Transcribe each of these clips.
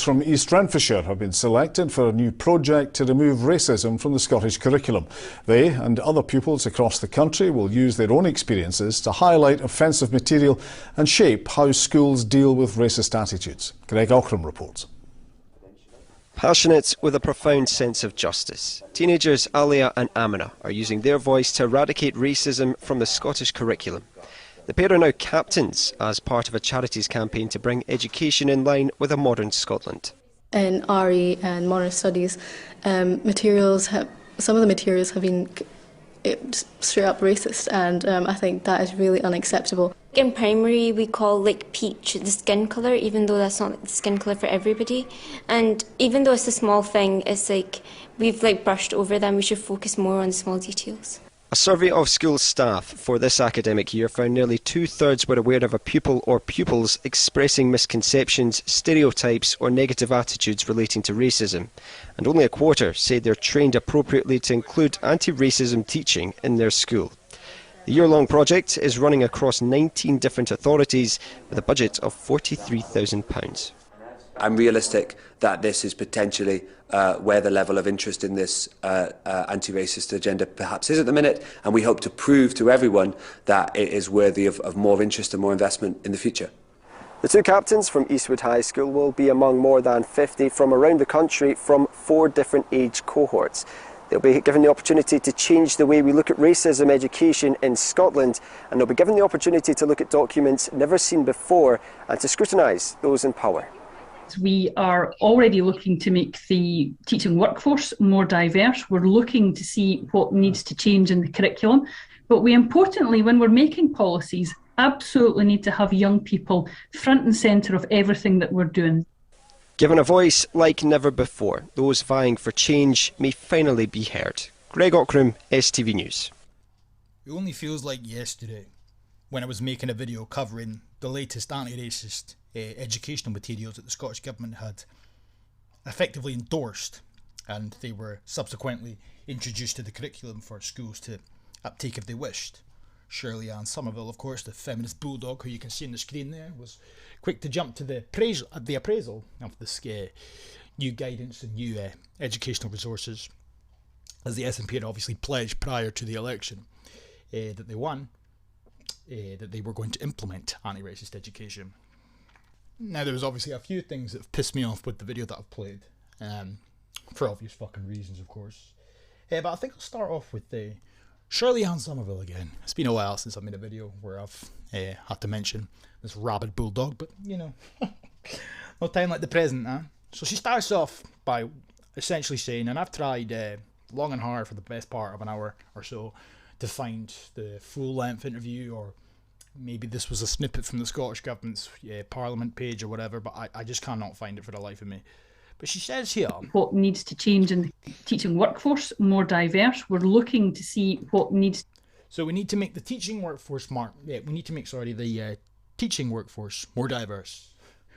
From East Renfrewshire have been selected for a new project to remove racism from the Scottish curriculum. They and other pupils across the country will use their own experiences to highlight offensive material and shape how schools deal with racist attitudes. Greg Ockram reports. Passionate with a profound sense of justice, teenagers Alia and Amina are using their voice to eradicate racism from the Scottish curriculum. The pair are now captains as part of a charities campaign to bring education in line with a modern Scotland. In RE and modern studies, some of the materials have been straight up racist, and I think that is really unacceptable. In primary, we call peach the skin colour, even though that's not the skin colour for everybody. And even though it's a small thing, it's we've brushed over them. We should focus more on the small details. A survey of school staff for this academic year found nearly 2/3 were aware of a pupil or pupils expressing misconceptions, stereotypes or negative attitudes relating to racism, and only a quarter said they're trained appropriately to include anti-racism teaching in their school. The year-long project is running across 19 different authorities with a budget of £43,000. I'm realistic that this is potentially where the level of interest in this anti-racist agenda perhaps is at the minute, and we hope to prove to everyone that it is worthy of more interest and more investment in the future. The two captains from Eastwood High School will be among more than 50 from around the country from 4 different age cohorts. They'll be given the opportunity to change the way we look at racism education in Scotland, and they'll be given the opportunity to look at documents never seen before and to scrutinise those in power. We are already looking to make the teaching workforce more diverse. We're looking to see what needs to change in the curriculum. But we importantly, when we're making policies, absolutely need to have young people front and centre of everything that we're doing. Given a voice like never before, those vying for change may finally be heard. Greg Ockram, STV News. It only feels like yesterday when I was making a video covering the latest anti-racist educational materials that the Scottish Government had effectively endorsed, and they were subsequently introduced to the curriculum for schools to uptake if they wished. Shirley Ann Somerville, of course, the Feminist Bulldog, who you can see on the screen there, was quick to jump to the appraisal of this new guidance and new educational resources, as the SNP had obviously pledged prior to the election that they won, that they were going to implement anti-racist education. Now, there was obviously a few things that have pissed me off with the video that I've played, for obvious fucking reasons, of course. But I think I'll start off with Shirley Ann Somerville again. It's been a while since I've made a video where I've had to mention this rabid bulldog, but, you know, no time like the present, huh? So she starts off by essentially saying, and I've tried long and hard for the best part of an hour or so to find the full-length interview, or maybe this was a snippet from the Scottish Government's Parliament page or whatever, but I just cannot find it for the life of me. But she says here, what needs to change in the teaching workforce more diverse. We're looking to see what needs. So we need to make the teaching workforce the teaching workforce more diverse.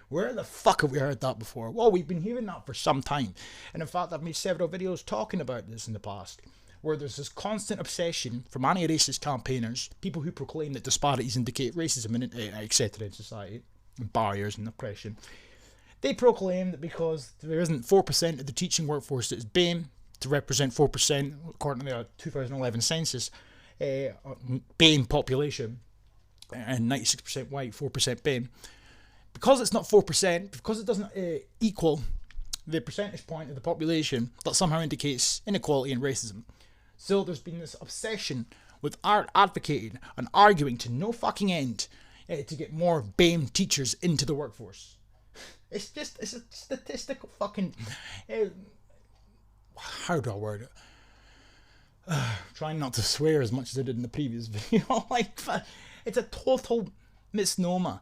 Where the fuck have we heard that before? Well, we've been hearing that for some time. And in fact, I've made several videos talking about this in the past, where there's this constant obsession from anti-racist campaigners, people who proclaim that disparities indicate racism and etc. in society, and barriers and oppression. They proclaim that because there isn't 4% of the teaching workforce that is BAME, to represent 4%, according to the 2011 census, BAME population, and 96% white, 4% BAME. Because it's not 4%, because it doesn't equal the percentage point of the population, that somehow indicates inequality and racism. So there's been this obsession with advocating and arguing to no fucking end to get more BAME teachers into the workforce. It's a statistical fucking... how do I word it? Trying not to swear as much as I did in the previous video. It's a total misnomer.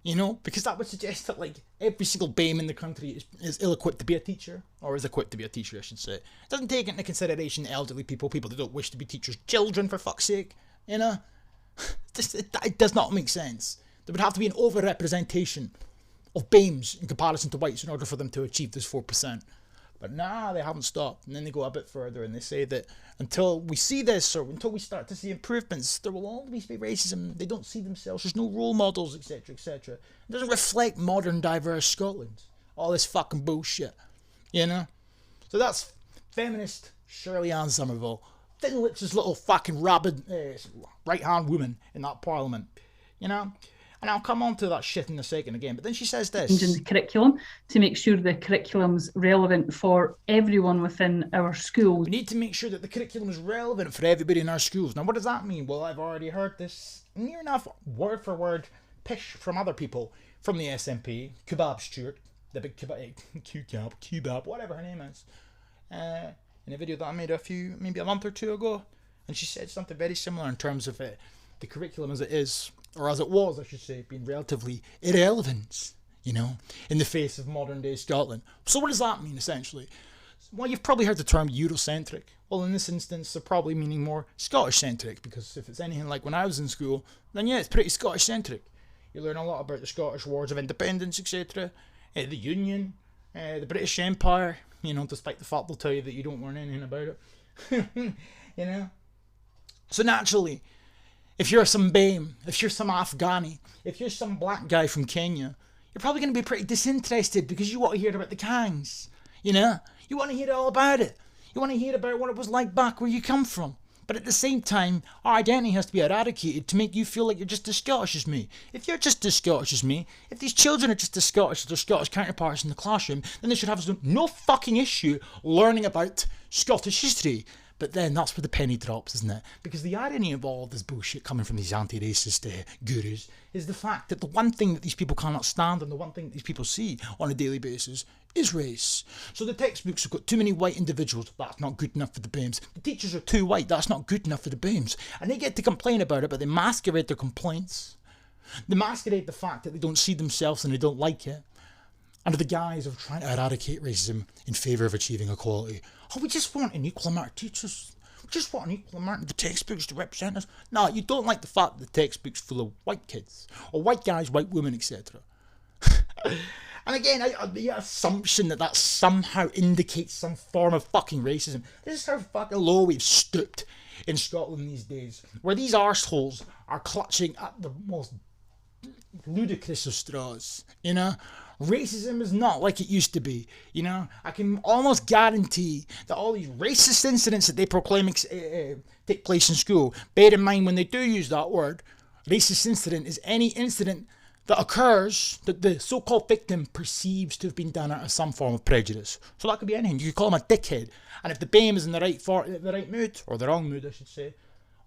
You know, because that would suggest that every single BAME in the country is ill-equipped to be a teacher, or is equipped to be a teacher, I should say. It doesn't take into consideration elderly people that don't wish to be teachers, children, for fuck's sake, you know? It does not make sense. There would have to be an over-representation of BAMEs in comparison to whites in order for them to achieve this 4%. But nah, they haven't stopped. And then they go a bit further and they say that until we see this, or until we start to see improvements, there will always be racism. They don't see themselves. There's no role models, etc., etc. It doesn't reflect modern, diverse Scotland. all this fucking bullshit, you know? So that's feminist Shirley Ann Somerville, thin lips, this little fucking rabid right-hand woman in that parliament, you know? And I'll come on to that shit in a second again, but then she says this. In the curriculum to make sure the curriculum's relevant for everyone within our school. We need to make sure that the curriculum is relevant for everybody in our schools. Now, what does that mean? Well, I've already heard this near enough word for word pish from other people from the SNP, Kebab Stewart, the big Kebab, whatever her name is, in a video that I made maybe a month or two ago, and she said something very similar in terms of the curriculum as it is, or as it was, I should say, being relatively irrelevant, you know, in the face of modern day Scotland. So what does that mean, essentially? Well, you've probably heard the term Eurocentric. Well, in this instance, they're probably meaning more Scottish-centric, because if it's anything like when I was in school, then yeah, it's pretty Scottish-centric. You learn a lot about the Scottish Wars of Independence, etc., the Union, the British Empire, you know, despite the fact they'll tell you that you don't learn anything about it. You know? So naturally, if you're some BAME, if you're some Afghani, if you're some black guy from Kenya, you're probably going to be pretty disinterested because you want to hear about the Kangs, you know? You want to hear all about it. You want to hear about what it was like back where you come from. But at the same time, our identity has to be eradicated to make you feel like you're just as Scottish as me. If you're just as Scottish as me, if these children are just as Scottish as their Scottish counterparts in the classroom, then they should have no fucking issue learning about Scottish history. But then that's where the penny drops, isn't it? Because the irony of all this bullshit coming from these anti-racist gurus is the fact that the one thing that these people cannot stand and the one thing that these people see on a daily basis is race. So the textbooks have got too many white individuals. That's not good enough for the BAMEs. The teachers are too white. That's not good enough for the BAMEs. And they get to complain about it, but they masquerade their complaints. They masquerade the fact that they don't see themselves and they don't like it under the guise of trying to eradicate racism in favour of achieving equality. Oh, we just want an equal amount of teachers. We just want an equal amount of the textbooks to represent us. No, you don't like the fact that the textbook's full of white kids, or white guys, white women, etc. And again, the assumption that somehow indicates some form of fucking racism. This is how fucking low we've stooped in Scotland these days, where these arseholes are clutching at the most ludicrous of straws, you know? Racism is not like it used to be, you know? I can almost guarantee that all these racist incidents that they proclaim take place in school, bear in mind when they do use that word, racist incident is any incident that occurs that the so-called victim perceives to have been done out of some form of prejudice. So that could be anything. You could call him a dickhead, and if the BAME is in the right mood, or the wrong mood I should say,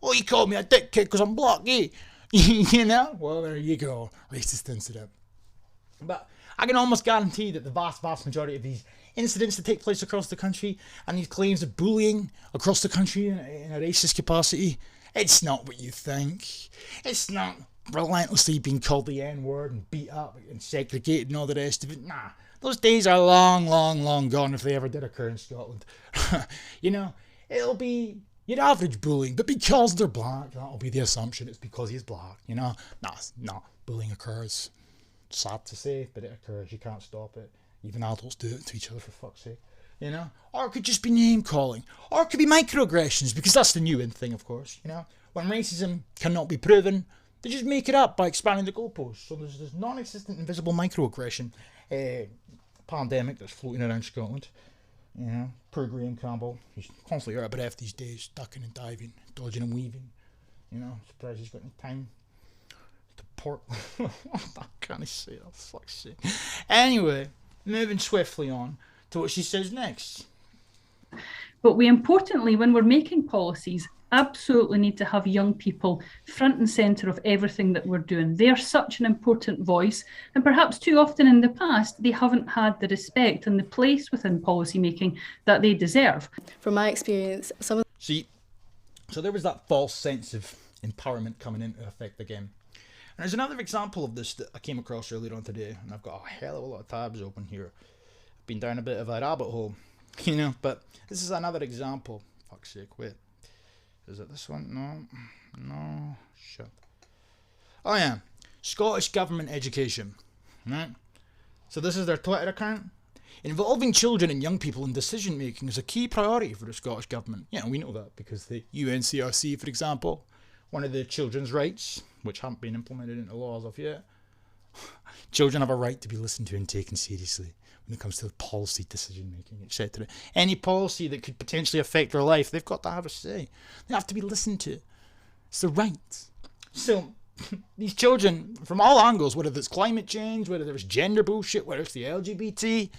oh, you called me a dickhead because I'm black, eh? You know? Well, there you go. Racist incident. But I can almost guarantee that the vast majority of these incidents that take place across the country and these claims of bullying across the country in a racist capacity, it's not what you think. It's not relentlessly being called the N-word and beat up and segregated and all the rest of it. Nah, those days are long, long, long gone if they ever did occur in Scotland. You know, it'll be your average bullying, but because they're black, that'll be the assumption it's because he's black, you know? Nah, bullying occurs. Sad to say, but it occurs. You can't stop it. Even adults do it to each other, for fuck's sake. You know? Or it could just be name calling. Or it could be microaggressions, because that's the new in thing, of course. You know? When racism cannot be proven, they just make it up by expanding the goalposts. So there's this non-existent invisible microaggression pandemic that's floating around Scotland. You know? Poor Graham Campbell. He's constantly out of breath these days, ducking and diving, dodging and weaving. You know? Surprised he's got any time to port. I can't say that. Fuck's sake. Anyway, moving swiftly on to what she says next. But we importantly, when we're making policies, absolutely need to have young people front and centre of everything that we're doing. They're such an important voice, and perhaps too often in the past, they haven't had the respect and the place within policy making that they deserve. From my experience, some of so there was that false sense of empowerment coming into effect again. And there's another example of this that I came across earlier on today, and I've got a hell of a lot of tabs open here. I've been down a bit of a rabbit hole, you know, but this is another example. Fuck's sake, wait. Is it this one? No, shit. Oh yeah, Scottish Government Education, right? So this is their Twitter account. Involving children and young people in decision making is a key priority for the Scottish Government. Yeah, we know that because the UNCRC, for example, one of the children's rights, which haven't been implemented into law as of yet. Children have a right to be listened to and taken seriously. when it comes to policy decision making, etc. Any policy that could potentially affect their life, they've got to have a say. They have to be listened to. It's their right. So these children, from all angles, whether it's climate change, whether it's gender bullshit, whether it's the LGBT,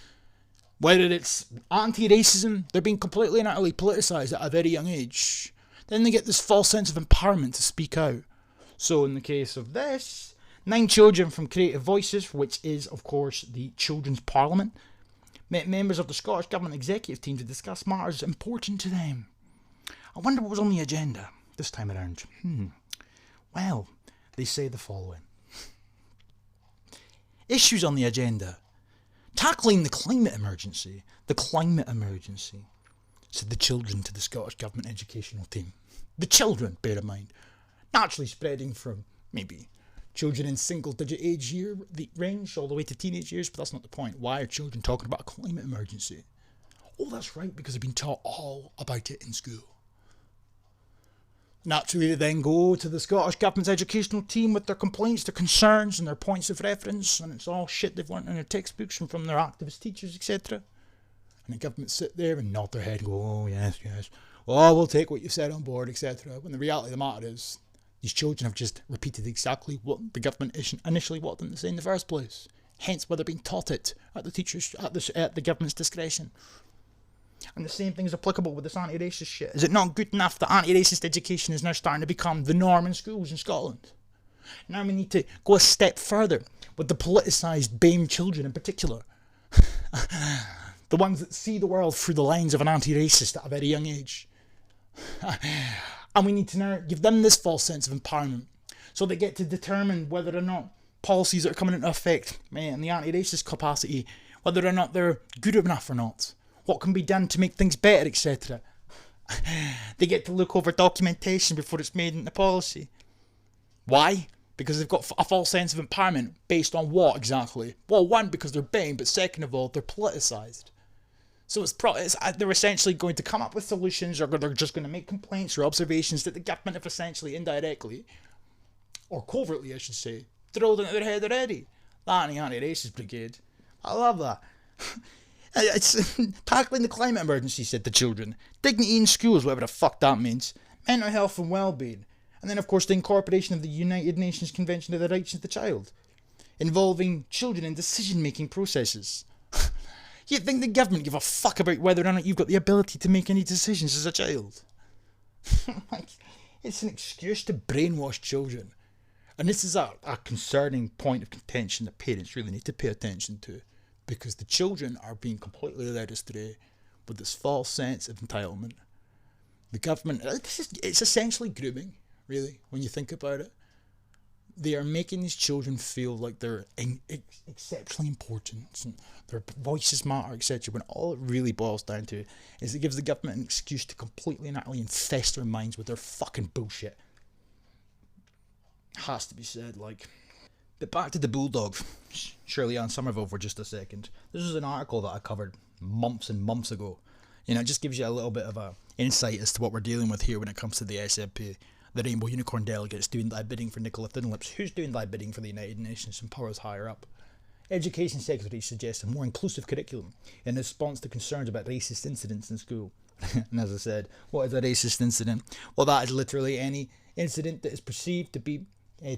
whether it's anti-racism, they're being completely and utterly politicised at a very young age. Then they get this false sense of empowerment to speak out. So in the case of this, 9 children from Creative Voices, which is, of course, the Children's Parliament, met members of the Scottish Government Executive Team to discuss matters important to them. I wonder what was on the agenda this time around. Well, they say the following. Issues on the agenda. Tackling the climate emergency. The climate emergency, said the children to the Scottish Government Educational Team. The children, bear in mind. Naturally spreading from maybe children in single-digit age year range all the way to teenage years, but that's not the point. Why are children talking about a climate emergency? Oh, that's right, because they've been taught all about it in school. Naturally, they then go to the Scottish Government's educational team with their complaints, their concerns, and their points of reference, and it's all shit they've learnt in their textbooks and from their activist teachers, etc. And the government sit there and nod their head and go, oh, yes, yes. Oh, we'll take what you said on board, etc. When the reality of the matter is, these children have just repeated exactly what the government initially wanted them to say in the first place. Hence why they're being taught it at the government's discretion. And the same thing is applicable with this anti-racist shit. Is it not good enough that anti-racist education is now starting to become the norm in schools in Scotland? Now we need to go a step further with the politicised BAME children in particular. The ones that see the world through the lens of an anti-racist at a very young age. And we need to now give them this false sense of empowerment so they get to determine whether or not policies that are coming into effect in the anti-racist capacity, whether or not they're good enough or not. What can be done to make things better, etc. They get to look over documentation before it's made into policy. Why? Because they've got a false sense of empowerment based on what exactly? Well, one, because they're BAME, but second of all, they're politicised. So they're essentially going to come up with solutions, or they're just going to make complaints or observations that the government have essentially indirectly, or covertly I should say, drilled into their head already. That and the anti-racist brigade. I love that. It's tackling the climate emergency, said the children. Dignity in schools, whatever the fuck that means. Mental health and well-being. And then, of course, the incorporation of the United Nations Convention of the Rights of the Child, involving children in decision-making processes. You think the government give a fuck about whether or not you've got the ability to make any decisions as a child? It's an excuse to brainwash children. And this is a concerning point of contention that parents really need to pay attention to. Because the children are being completely led astray with this false sense of entitlement. The government, it's essentially grooming, really, when you think about it. They are making these children feel like they're exceptionally important and their voices matter, etc. When all it really boils down to is it gives the government an excuse to completely and utterly infest their minds with their fucking bullshit. Has to be said, like. But back to the Bulldog, Shirley-Ann Somerville, for just a second. This is an article that I covered months and months ago. It just gives you a little bit of a insight as to what we're dealing with here when it comes to the SNP. The Rainbow Unicorn delegates doing thy bidding for Nicola Thinlips. Who's doing thy bidding for the United Nations and powers higher up? Education Secretary suggests a more inclusive curriculum in response to concerns about racist incidents in school. And as I said, what is a racist incident? Well, that is literally any incident that is perceived to be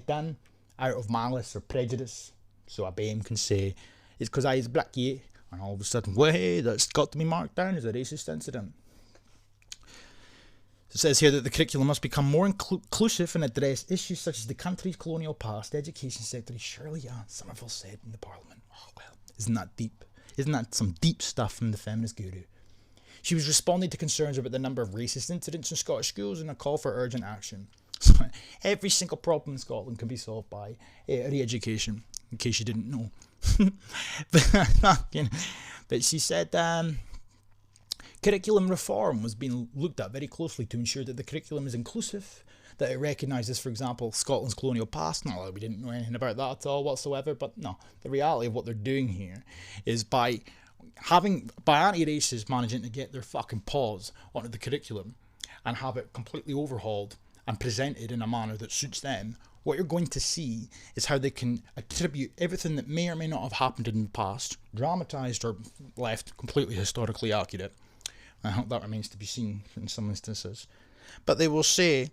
done out of malice or prejudice. So a BAME can say, it's because I was black, yeah, and all of a sudden, well, hey, that's got to be marked down as a racist incident. It says here that the curriculum must become more inclusive and address issues such as the country's colonial past, Education Secretary Shirley-Ann Somerville said in the Parliament. Oh, well, isn't that deep? Isn't that some deep stuff from the feminist guru? She was responding to concerns about the number of racist incidents in Scottish schools and a call for urgent action. So every single problem in Scotland can be solved by re-education, in case you didn't know. But she said curriculum reform was being looked at very closely to ensure that the curriculum is inclusive, that it recognises, for example, Scotland's colonial past. Not that we didn't know anything about that at all whatsoever, but no, the reality of what they're doing here is by anti-racists managing to get their fucking paws onto the curriculum and have it completely overhauled and presented in a manner that suits them, what you're going to see is how they can attribute everything that may or may not have happened in the past, dramatised or left completely historically accurate. I hope that remains to be seen in some instances. But they will say,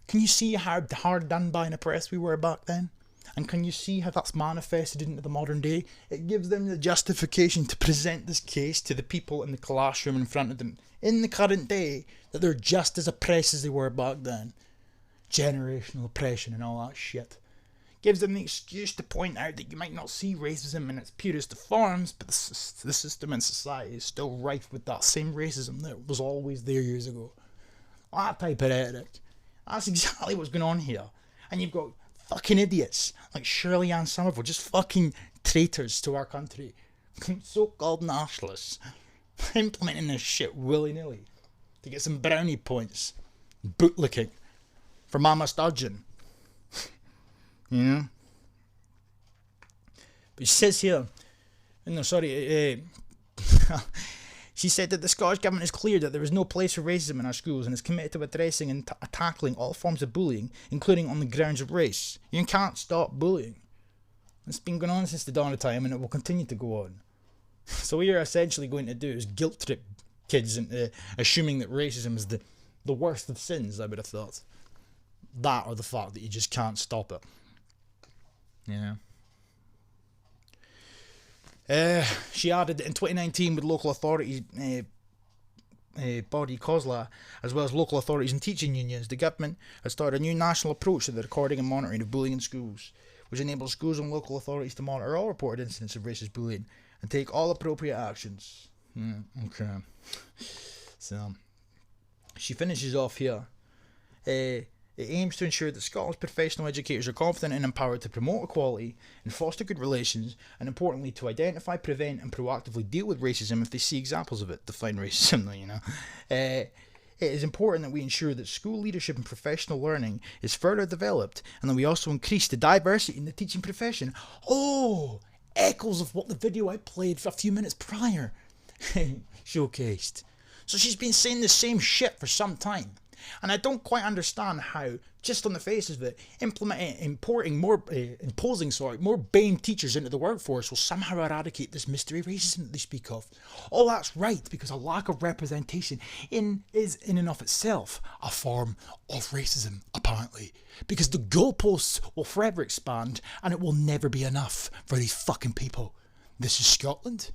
can you see how hard done by and oppressed we were back then? And can you see how that's manifested into the modern day? It gives them the justification to present this case to the people in the classroom in front of them in the current day that they're just as oppressed as they were back then. Generational oppression and all that shit. Gives them the excuse to point out that you might not see racism in its purest of forms, but the system and society is still rife with that same racism that was always there years ago. That type of rhetoric. That's exactly what's going on here. And you've got fucking idiots like Shirley Ann Somerville, just fucking traitors to our country, so-called nationalists, implementing this shit willy-nilly to get some brownie points, bootlicking for Mama Sturgeon. You know? But she says here, she said that the Scottish Government is clear that there is no place for racism in our schools and is committed to addressing and tackling all forms of bullying, including on the grounds of race. You can't stop bullying. It's been going on since the dawn of time and it will continue to go on. So what you're essentially going to do is guilt trip kids into assuming that racism is the worst of sins, I would have thought. That or the fact that you just can't stop it. Yeah. She added that in 2019 with local authorities body COSLA, as well as local authorities and teaching unions, the government has started a new national approach to the recording and monitoring of bullying in schools, which enables schools and local authorities to monitor all reported incidents of racist bullying and take all appropriate actions. Okay. So, she finishes off here. It aims to ensure that Scotland's professional educators are confident and empowered to promote equality and foster good relations, and importantly to identify, prevent and proactively deal with racism if they see examples of it. Define racism, you know. It is important that we ensure that school leadership and professional learning is further developed, and that we also increase the diversity in the teaching profession. Oh, echoes of what the video I played a few minutes prior showcased. So she's been saying the same shit for some time. And I don't quite understand how, just on the face of it, imposing more BAME teachers into the workforce will somehow eradicate this mystery racism that they speak of. Oh, that's right, because a lack of representation is in and of itself a form of racism, apparently. Because the goalposts will forever expand, and it will never be enough for these fucking people. This is Scotland.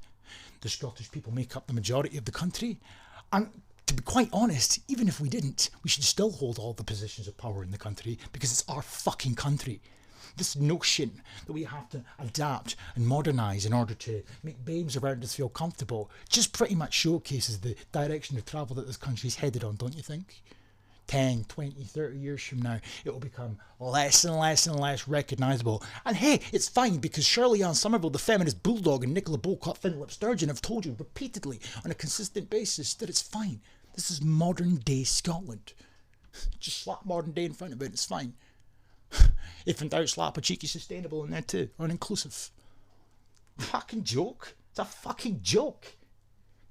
The Scottish people make up the majority of the country, and to be quite honest, even if we didn't, we should still hold all the positions of power in the country because it's our fucking country. This notion that we have to adapt and modernise in order to make babes around us feel comfortable just pretty much showcases the direction of travel that this country's headed on, don't you think? 10, 20, 30 years from now, it will become less and less and less recognisable. And hey, it's fine because Shirley Ann Somerville, the Feminist Bulldog, and Nicola Bolcott Finlip Sturgeon have told you repeatedly on a consistent basis that it's fine. This is modern day Scotland. Just slap modern day in front of it, it's fine. If in doubt, slap a cheeky sustainable in there too, or an inclusive. Fucking joke. It's a fucking joke.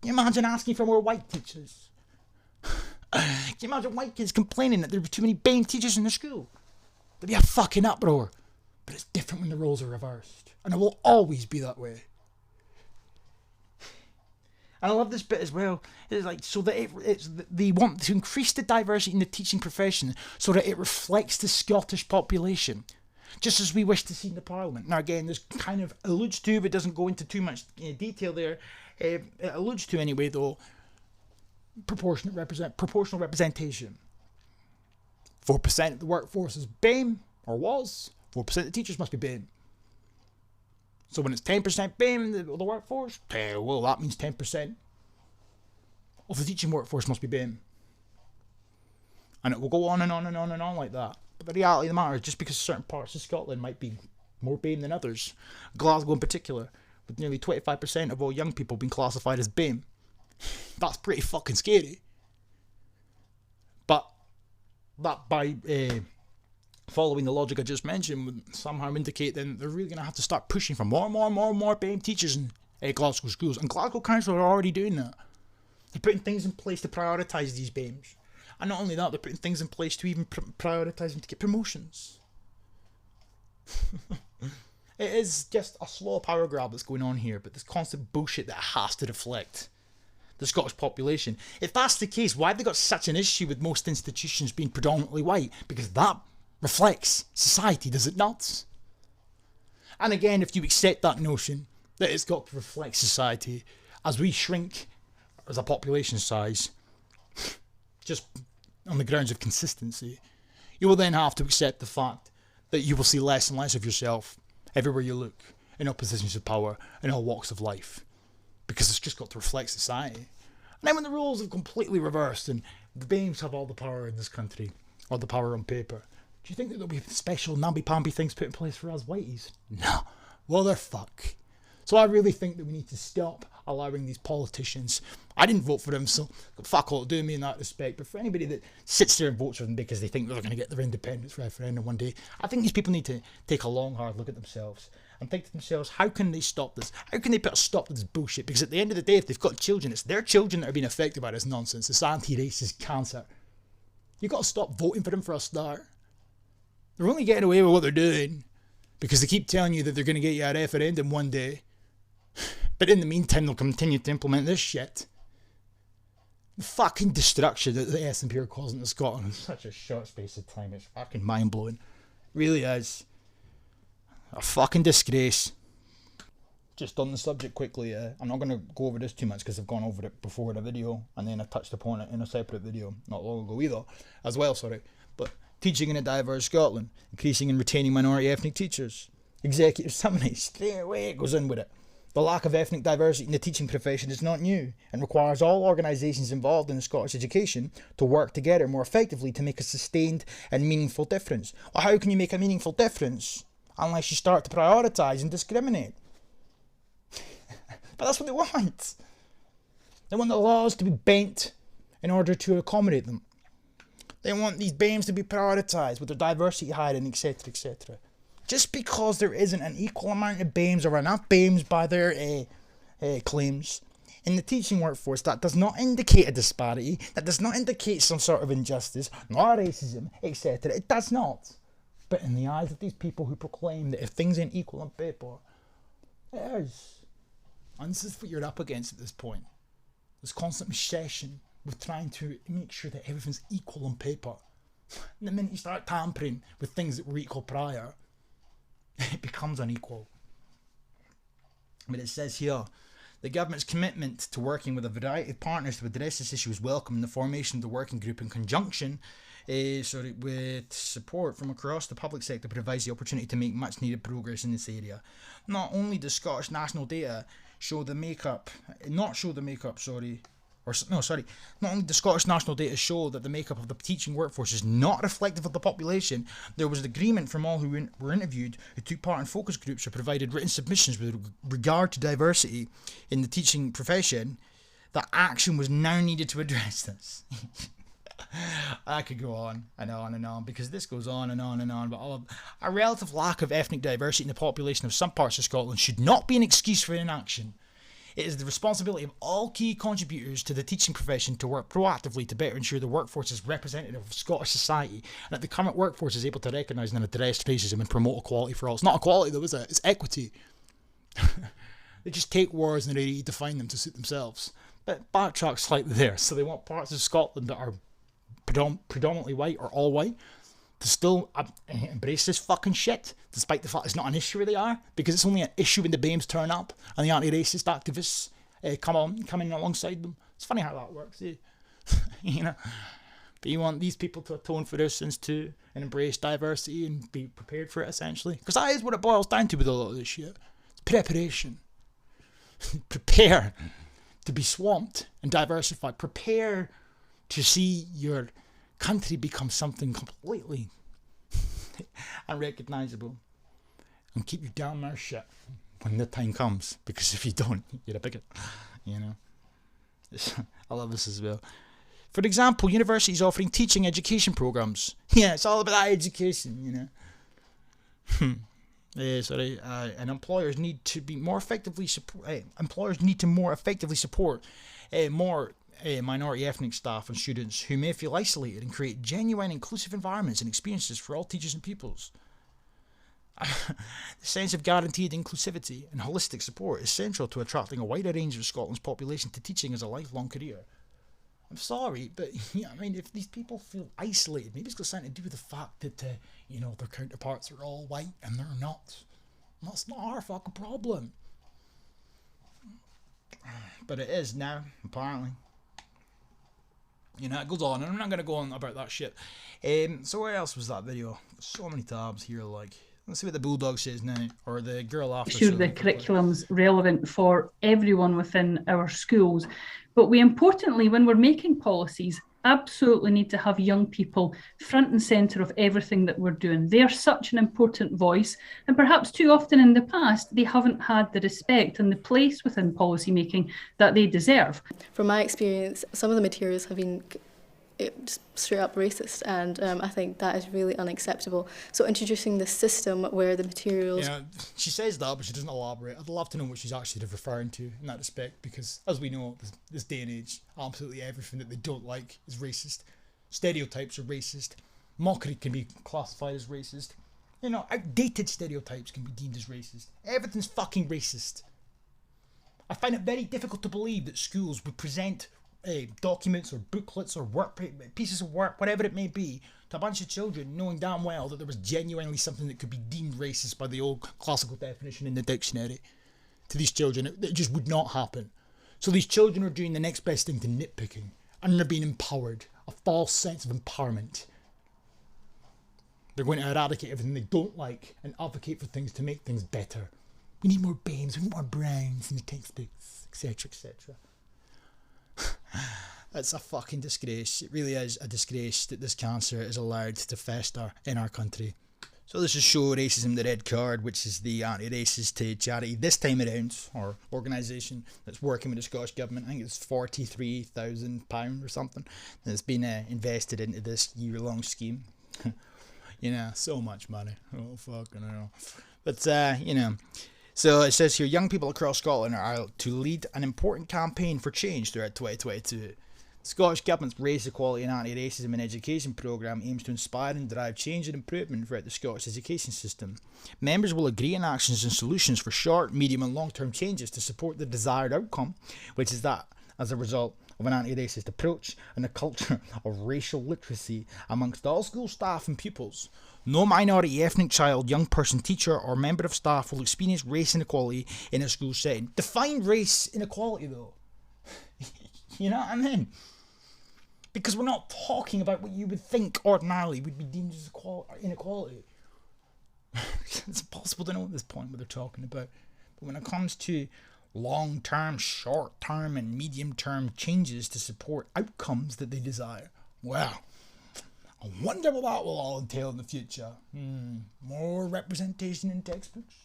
Can you imagine asking for more white teachers? Can you imagine white kids complaining that there were too many BAME teachers in their school? There'd be a fucking uproar. But it's different when the roles are reversed. And it will always be that way. And I love this bit as well. It's like, so that they want to increase the diversity in the teaching profession so that it reflects the Scottish population, just as we wish to see in the Parliament. Now again, this kind of alludes to, but doesn't go into too much detail there. It alludes to anyway, though, proportional representation. 4% of the workforce is BAME, or was. 4% of the teachers must be BAME. So when it's 10% BAME of the workforce, well, that means 10% of the teaching workforce must be BAME. And it will go on and on and on and on like that. But the reality of the matter is, just because certain parts of Scotland might be more BAME than others, Glasgow in particular, with nearly 25% of all young people being classified as BAME, that's pretty fucking scary. But that by following the logic I just mentioned would somehow indicate then they're really going to have to start pushing for more BAME teachers in Glasgow schools. And Glasgow Council are already doing that. They're putting things in place to prioritise these BAMEs. And not only that, they're putting things in place to even prioritise them to get promotions. It is just a slow power grab that's going on here, but this constant bullshit that has to reflect the Scottish population. If that's the case, why have they got such an issue with most institutions being predominantly white? Because that reflects society, does it not? And again, if you accept that notion that it's got to reflect society, as we shrink as a population size, just on the grounds of consistency, you will then have to accept the fact that you will see less and less of yourself everywhere you look, in all positions of power, in all walks of life, because it's just got to reflect society. And then when the roles have completely reversed and the BAMEs have all the power in this country, or the power on paper, do you think that there'll be special namby-pamby things put in place for us whiteys? No. Well, they're fuck. So I really think that we need to stop allowing these politicians. I didn't vote for them, so fuck all to do me in that respect. But for anybody that sits there and votes for them because they think they're going to get their independence referendum one day, I think these people need to take a long, hard look at themselves and think to themselves, how can they stop this? How can they put a stop to this bullshit? Because at the end of the day, if they've got children, it's their children that are being affected by this nonsense. This anti-racist cancer. You've got to stop voting for them for a start. They're only getting away with what they're doing because they keep telling you that they're going to get you a referendum one day. But in the meantime, they'll continue to implement this shit. The fucking destruction that the SNP are causing to Scotland in such a short space of time. It's fucking mind-blowing. It really is. A fucking disgrace. Just on the subject quickly, I'm not going to go over this too much because I've gone over it before in a video and then I touched upon it in a separate video not long ago either, as well, sorry. But teaching in a diverse Scotland, increasing and retaining minority ethnic teachers, executive summary, straight away it goes in with it. The lack of ethnic diversity in the teaching profession is not new and requires all organisations involved in Scottish education to work together more effectively to make a sustained and meaningful difference. Well, how can you make a meaningful difference unless you start to prioritise and discriminate? But that's what they want. They want the laws to be bent in order to accommodate them. They want these BAMEs to be prioritised with their diversity hiring, etc., etc. Just because there isn't an equal amount of BAMEs or enough BAMEs by their claims in the teaching workforce, that does not indicate a disparity, that does not indicate some sort of injustice, nor racism, etc. It does not. But in the eyes of these people who proclaim that if things ain't equal on paper, it is. And this is what you're up against at this point. This constant obsession with trying to make sure that everything's equal on paper. And the minute you start tampering with things that were equal prior, it becomes unequal. But it says here, the government's commitment to working with a variety of partners to address this issue is welcome in the formation of the working group in conjunction with support from across the public sector provides the opportunity to make much needed progress in this area. Not only does Scottish national data not only does Scottish national data show that the makeup of the teaching workforce is not reflective of the population, there was an agreement from all who were interviewed, who took part in focus groups or provided written submissions with regard to diversity in the teaching profession, that action was now needed to address this. I could go on and on and on, because this goes on and on and on, but a relative lack of ethnic diversity in the population of some parts of Scotland should not be an excuse for inaction. It is the responsibility of all key contributors to the teaching profession to work proactively to better ensure the workforce is representative of Scottish society and that the current workforce is able to recognise and address racism and promote equality for all. It's not equality though, is it? It's equity. They just take words and they redefine them to suit themselves. But backtrack slightly there. So they want parts of Scotland that are predominantly white or all white to still embrace this fucking shit, despite the fact it's not an issue where they are, because it's only an issue when the BAMEs turn up and the anti-racist activists come in alongside them. It's funny how that works, eh? You know. But you want these people to atone for their sins too and embrace diversity and be prepared for it, essentially, because that is what it boils down to with a lot of this shit. It's preparation. Prepare to be swamped and diversified. Prepare to see your country become something completely unrecognisable, and keep your damn mouth shut when the time comes, because if you don't, you're a bigot, you know. I love this as well. For example, universities offering teaching education programs. Yeah, it's all about that education, you know. And employers need to more effectively support more minority ethnic staff and students who may feel isolated, and create genuine inclusive environments and experiences for all teachers and pupils. The sense of guaranteed inclusivity and holistic support is central to attracting a wider range of Scotland's population to teaching as a lifelong career. I'm sorry, but I mean, if these people feel isolated, maybe it's got something to do with the fact that, their counterparts are all white and they're not. That's not our fucking problem. But it is now, apparently. It goes on, and I'm not going to go on about that shit. So where else was that video? So many tabs here, let's see what the Bulldog says now, or the girl after. Sure, the curriculum's relevant for everyone within our schools, but we importantly, when we're making policies, absolutely need to have young people front and centre of everything that we're doing. They are such an important voice, and perhaps too often in the past, they haven't had the respect and the place within policy making that they deserve. From my experience, some of the materials have been just straight up racist, and I think that is really unacceptable. So introducing this system where the materials... Yeah, she says that, but she doesn't elaborate. I'd love to know what she's actually referring to in that respect, because as we know, this day and age, absolutely everything that they don't like is racist. Stereotypes are racist. Mockery can be classified as racist. Outdated stereotypes can be deemed as racist. Everything's fucking racist. I find it very difficult to believe that schools would present documents or booklets or pieces of work, whatever it may be, to a bunch of children, knowing damn well that there was genuinely something that could be deemed racist by the old classical definition in the dictionary. To these children, it just would not happen. So these children are doing the next best thing to nitpicking, and they're being empowered, a false sense of empowerment. They're going to eradicate everything they don't like and advocate for things to make things better. We need more BAMEs, we need more Browns in the textbooks, etc., etc. It's a fucking disgrace. It really is a disgrace that this cancer is allowed to fester in our country. So this is Show Racism the Red Card, which is the anti-racist charity this time around, or organisation that's working with the Scottish Government. I think it's £43,000 or something that's been invested into this year-long scheme. So much money. Oh, fucking hell. But, So it says here, young people across Scotland are to lead an important campaign for change throughout 2022. The Scottish Government's Race Equality and Anti-Racism in Education programme aims to inspire and drive change and improvement throughout the Scottish education system. Members will agree on actions and solutions for short, medium and long-term changes to support the desired outcome, which is that, as a result of an anti-racist approach and a culture of racial literacy amongst all school staff and pupils, no minority, ethnic child, young person, teacher or member of staff will experience race inequality in a school setting. Define race inequality though. You know what I mean? Because we're not talking about what you would think ordinarily would be deemed as inequality. It's impossible to know at this point what they're talking about. But when it comes to long-term, short-term and medium-term changes to support outcomes that they desire, well, I wonder what that will all entail in the future. More representation in textbooks.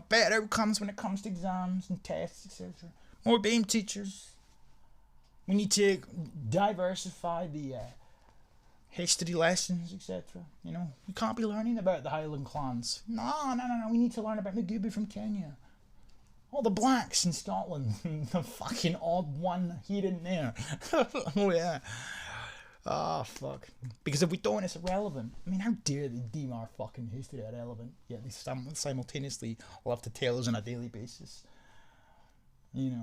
Better outcomes when it comes to exams and tests, etc. More BAME teachers. We need to diversify the history lessons, etc. We can't be learning about the Highland clans. No. We need to learn about Mugubu from Kenya. All the blacks in Scotland. The fucking odd one here and there. Oh, yeah. Ah, fuck. Because if we don't, it's irrelevant. I mean, how dare they deem our fucking history irrelevant, yet they simultaneously will have to tell us on a daily basis.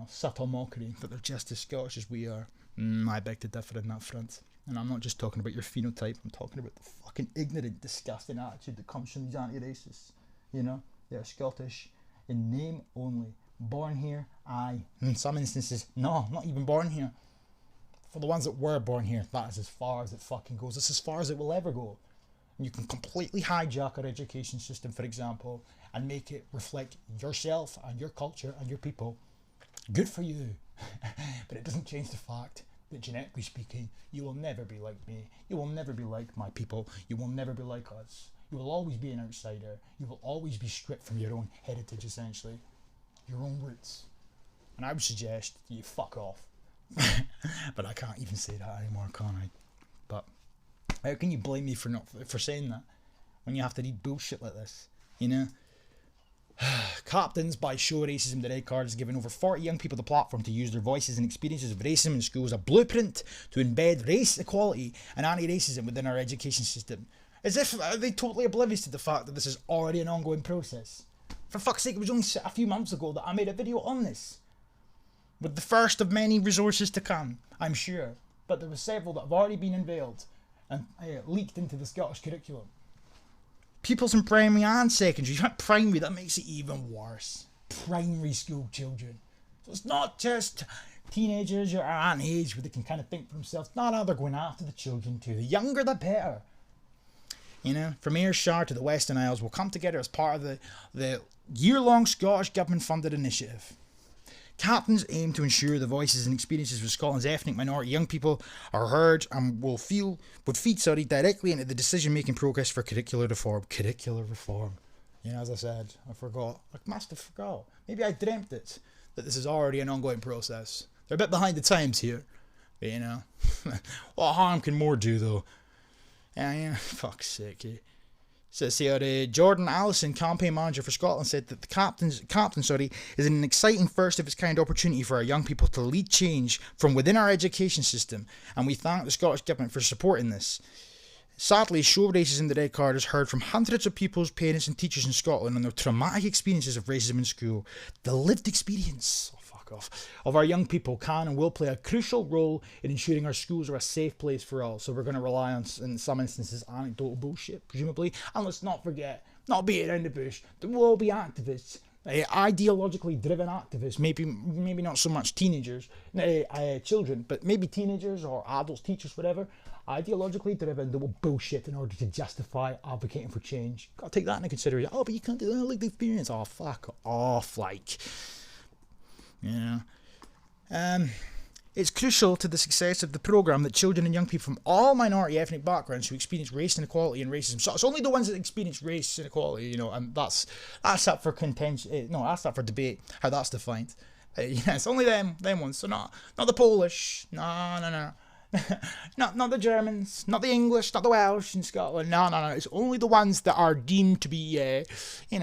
Subtle mockery that they're just as Scottish as we are. I beg to differ in that front. And I'm not just talking about your phenotype, I'm talking about the fucking ignorant, disgusting attitude that comes from these anti-racists. They're Scottish in name only. Born here, aye. In some instances, no, not even born here. For the ones that were born here, that is as far as it fucking goes. It's as far as it will ever go. And you can completely hijack our education system, for example, and make it reflect yourself and your culture and your people. Good for you. But it doesn't change the fact that, genetically speaking, you will never be like me. You will never be like my people. You will never be like us. You will always be an outsider. You will always be stripped from your own heritage, essentially. Your own roots. And I would suggest you fuck off. But I can't even say that anymore, can I? But how can you blame me for saying that when you have to read bullshit like this? Captains by Show Racism the Red Card has given over 40 young people the platform to use their voices and experiences of racism in schools, a blueprint to embed race equality and anti-racism within our education system. As if are they totally oblivious to the fact that this is already an ongoing process. For fuck's sake, it was only a few months ago that I made a video on this. With the first of many resources to come, I'm sure. But there were several that have already been unveiled and leaked into the Scottish curriculum. Pupils in primary and secondary. Primary, that makes it even worse. Primary school children. So it's not just teenagers or at an age where they can kind of think for themselves. No, they're going after the children too. The younger the better. You know, from Ayrshire to the Western Isles will come together as part of the year-long Scottish Government-funded initiative. Captains aim to ensure the voices and experiences of Scotland's ethnic minority young people are heard and would feed directly into the decision-making process for curricular reform. Curricular reform. You know, as I said, I forgot. I must have forgot. Maybe I dreamt it, that this is already an ongoing process. They're a bit behind the times here. But, you know, what harm can more do, though? Yeah, fuck's sake. Says here, Jordan Allison, campaign manager for Scotland, said that the captain, is an exciting first of its kind opportunity for our young people to lead change from within our education system, and we thank the Scottish Government for supporting this. Sadly, show racism in the red card has heard from hundreds of pupils, parents and teachers in Scotland on their traumatic experiences of racism in school. The lived experience of our young people can and will play a crucial role in ensuring our schools are a safe place for all. So we're going to rely on, in some instances, anecdotal bullshit, presumably. And let's not forget, not beat around the bush, there will be activists, ideologically driven activists, maybe not so much teenagers, children, but maybe teenagers or adults, teachers, whatever, ideologically driven that will bullshit in order to justify advocating for change. Got to take that into consideration. Oh, but you can't do that, like the experience. Oh, fuck off, like... Yeah. It's crucial to the success of the programme that children and young people from all minority ethnic backgrounds who experience race inequality and racism. So it's only the ones that experience race inequality, you know, and that's up for contention. No, that's up for debate, how that's defined. Yeah, it's only them ones. So not the Polish. No. not the Germans, not the English, not the Welsh in Scotland. No. It's only the ones that are deemed to be,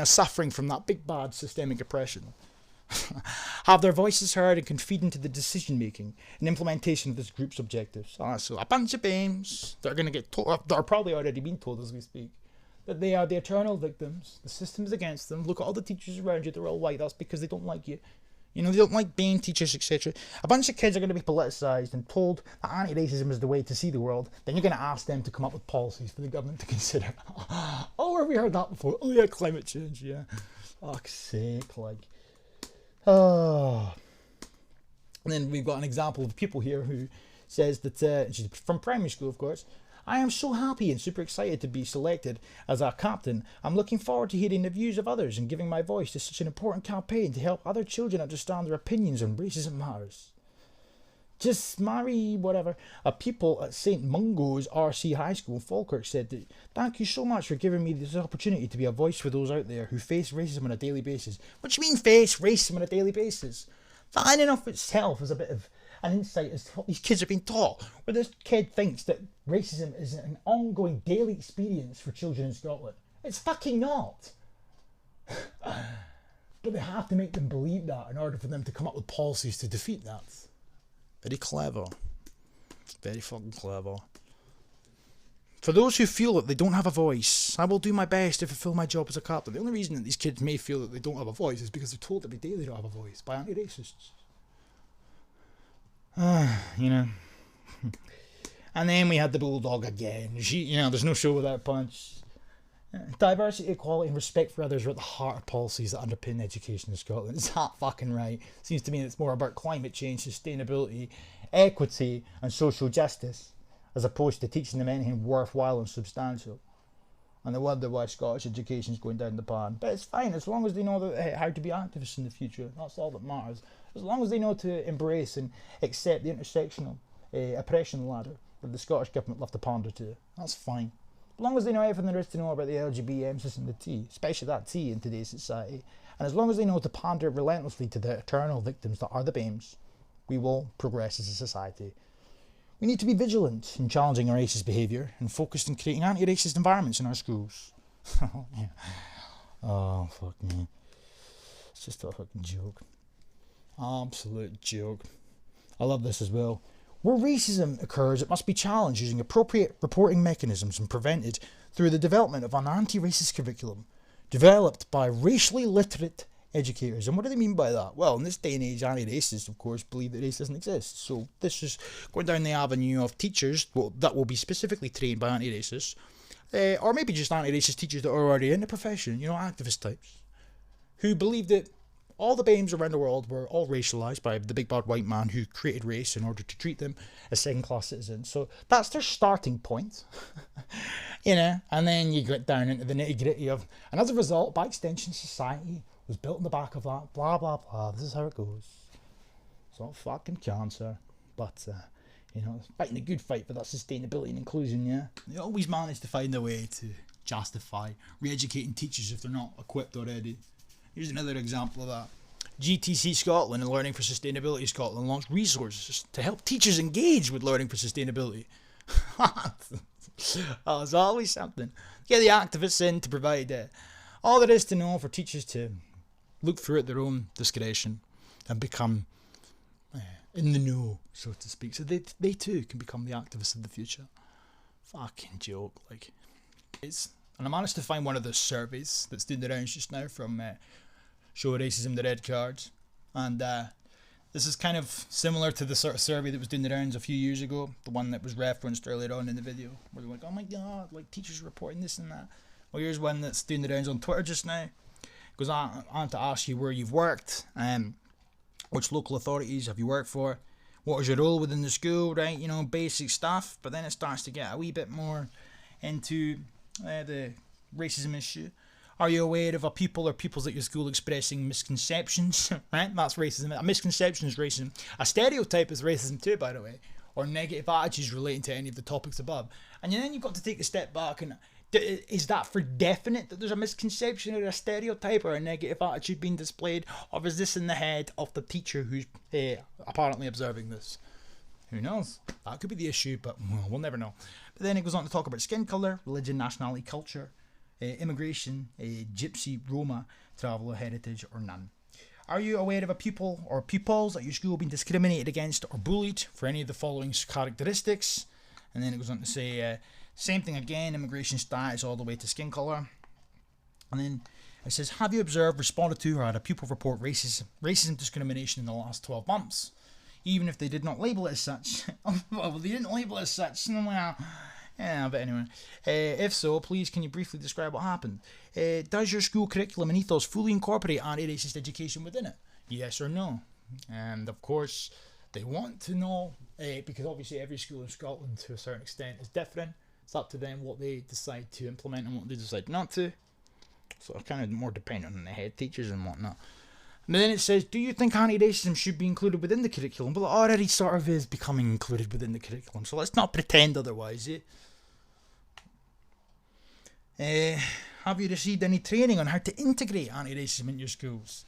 suffering from that big bad systemic oppression. Have their voices heard and can feed into the decision making and implementation of this group's objectives. So a bunch of BAMEs that are going to get told, that are probably already being told as we speak, that they are the eternal victims, the system is against them. Look at all the teachers around you, they're all white, that's because they don't like you. You know, they don't like BAME teachers, etc. A bunch of kids are going to be politicised and told that anti-racism is the way to see the world. Then you're going to ask them to come up with policies for the government to consider. Oh, have we heard that before? Oh yeah, climate change, yeah. Fuck's sake, like... Oh. And then we've got an example of a pupil here who says that, she's from primary school, of course, I am so happy and super excited to be selected as our captain. I'm looking forward to hearing the views of others and giving my voice to such an important campaign to help other children understand their opinions on racism matters. Just marry whatever. A pupil at St Mungo's RC High School in Falkirk said that, thank you so much for giving me this opportunity to be a voice for those out there who face racism on a daily basis. What do you mean face racism on a daily basis? That in and of itself is a bit of an insight as to what these kids are being taught. Where this kid thinks that racism is an ongoing daily experience for children in Scotland. It's fucking not. But they have to make them believe that in order for them to come up with policies to defeat that. Very clever. Very fucking clever. For those who feel that they don't have a voice, I will do my best to fulfill my job as a captain. The only reason that these kids may feel that they don't have a voice is because they're told every day they don't have a voice by anti-racists. You know. And then we had the Bulldog again. There's no show without punch. Diversity, equality and respect for others are at the heart of policies that underpin education in Scotland. Is that fucking right? Seems to me it's more about climate change, sustainability, equity and social justice, as opposed to teaching them anything worthwhile and substantial. And they wonder why Scottish education is going down the pan. But it's fine, as long as they know how to be activists in the future. That's all that matters. As long as they know to embrace and accept the intersectional oppression ladder that the Scottish Government love to pander to. That's fine. As long as they know everything there is to know about the LGBT emphasis and the T, especially that T in today's society, and as long as they know to pander relentlessly to the eternal victims that are the BAMEs, we will progress as a society. We need to be vigilant in challenging our racist behaviour and focused on creating anti-racist environments in our schools. Yeah. Oh, fuck me. It's just a fucking joke. Absolute joke. I love this as well. Where racism occurs, it must be challenged using appropriate reporting mechanisms and prevented through the development of an anti-racist curriculum developed by racially literate educators. And what do they mean by that? Well, in this day and age, anti-racists, of course, believe that race doesn't exist. So this is going down the avenue of teachers that will be specifically trained by anti-racists, or maybe just anti-racist teachers that are already in the profession, activist types, who believe that all the BAMEs around the world were all racialized by the big bad white man who created race in order to treat them as second-class citizens. So that's their starting point, and then you get down into the nitty-gritty of, and as a result, by extension, society was built on the back of that, blah, blah, blah. This is how it goes. It's not fucking cancer, but, fighting a good fight for that sustainability and inclusion, yeah? They always manage to find a way to justify re-educating teachers if they're not equipped already. Here's another example of that. GTC Scotland and Learning for Sustainability Scotland launched resources to help teachers engage with learning for sustainability. Oh, there's always something. Get the activists in to provide all there is to know for teachers to look through at their own discretion and become in the know, so to speak. So they too can become the activists of the future. Fucking joke, like. And I managed to find one of the surveys that's doing the rounds just now from Show Racism the Red Cards. And this is kind of similar to the sort of survey that was doing the rounds a few years ago, the one that was referenced earlier on in the video, where they're like, oh my god, like teachers reporting this and that. Well, here's one that's doing the rounds on Twitter just now. It goes on to ask you where you've worked, which local authorities have you worked for, what is your role within the school, right? Basic stuff. But then it starts to get a wee bit more into the racism issue. Are you aware of a pupil or pupils at your school expressing misconceptions? Right? That's racism. A misconception is racism. A stereotype is racism too, by the way. Or negative attitudes relating to any of the topics above. And then you've got to take a step back and is that for definite that there's a misconception or a stereotype or a negative attitude being displayed? Or is this in the head of the teacher who's apparently observing this? Who knows? That could be the issue, but we'll never know. But then it goes on to talk about skin colour, religion, nationality, culture, immigration, gypsy, Roma, travel or heritage, or none. Are you aware of a pupil or pupils at your school being discriminated against or bullied for any of the following characteristics? And then it goes on to say, same thing again, immigration status all the way to skin colour. And then it says, have you observed, responded to, or had a pupil report racism discrimination in the last 12 months? Even if they did not label it as such. Well, they didn't label it as such. Well, yeah, but anyway. If so, please can you briefly describe what happened? Does your school curriculum and ethos fully incorporate anti-racist education within it? Yes or no? And of course, they want to know, because obviously every school in Scotland to a certain extent is different. It's up to them what they decide to implement and what they decide not to. So it's kind of more dependent on the head teachers and whatnot. And then it says, do you think anti-racism should be included within the curriculum? Well, it already sort of is becoming included within the curriculum, so let's not pretend otherwise, have you received any training on how to integrate anti-racism in your schools?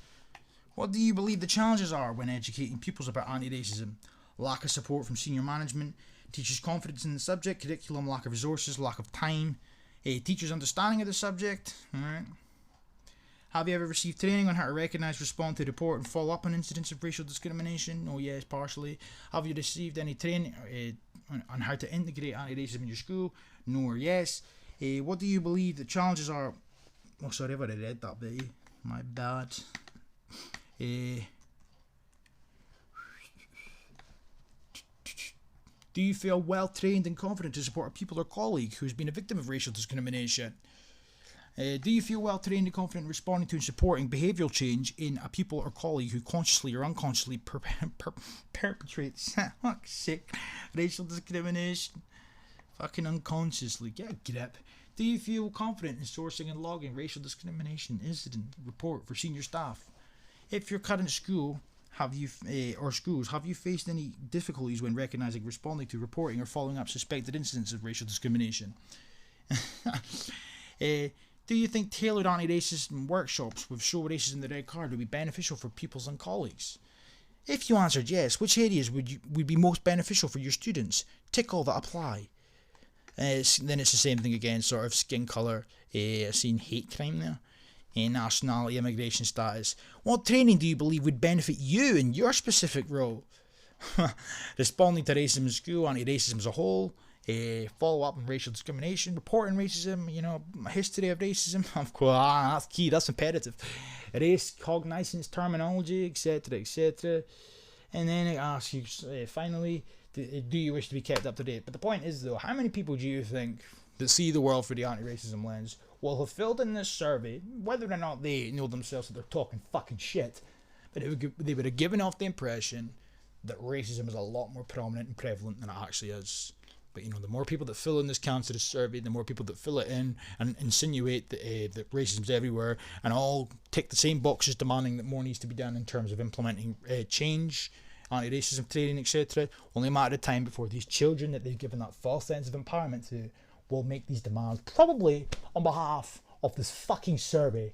What do you believe the challenges are when educating pupils about anti-racism? Lack of support from senior management, teachers' confidence in the subject, curriculum, lack of resources, lack of time, teachers' understanding of the subject, alright. Have you ever received training on how to recognise, respond to, report and follow up on incidents of racial discrimination? Oh yes, partially. Have you received any training on how to integrate anti-racism in your school? No or yes. What do you believe the challenges are? Oh sorry, I've already read that bit. My bad. Do you feel well trained and confident to support a pupil or colleague who has been a victim of racial discrimination? Do you feel well trained and confident in responding to and supporting behavioural change in a pupil or colleague who consciously or unconsciously perpetrates racial discrimination? Fucking unconsciously, get a grip. Do you feel confident in sourcing and logging racial discrimination incident report for senior staff? If your current school have you faced any difficulties when recognising, responding to, reporting or following up suspected incidents of racial discrimination? Do you think tailored anti-racism workshops with Show Racism the Red Card would be beneficial for pupils and colleagues? If you answered yes, which areas would be most beneficial for your students? Tick all that apply. Then it's the same thing again, sort of skin colour, I've seen hate crime there, nationality, immigration status. What training do you believe would benefit you in your specific role? Responding to racism in school, anti-racism as a whole, follow up on racial discrimination, reporting racism, you know, history of racism. Of course, that's key, that's imperative. Race cognizance, terminology, etc., etc. And then it asks you, finally, do you wish to be kept up to date? But the point is, though, how many people do you think that see the world through the anti-racism lens will have filled in this survey, whether or not they know themselves that they're talking fucking shit, but they would have given off the impression that racism is a lot more prominent and prevalent than it actually is. But, you know, the more people that fill in this cancerous survey, the more people that fill it in and insinuate that racism's everywhere and all tick the same boxes demanding that more needs to be done in terms of implementing change, anti-racism training, etc. Only a matter of time before these children that they've given that false sense of empowerment to will make these demands, probably on behalf of this fucking survey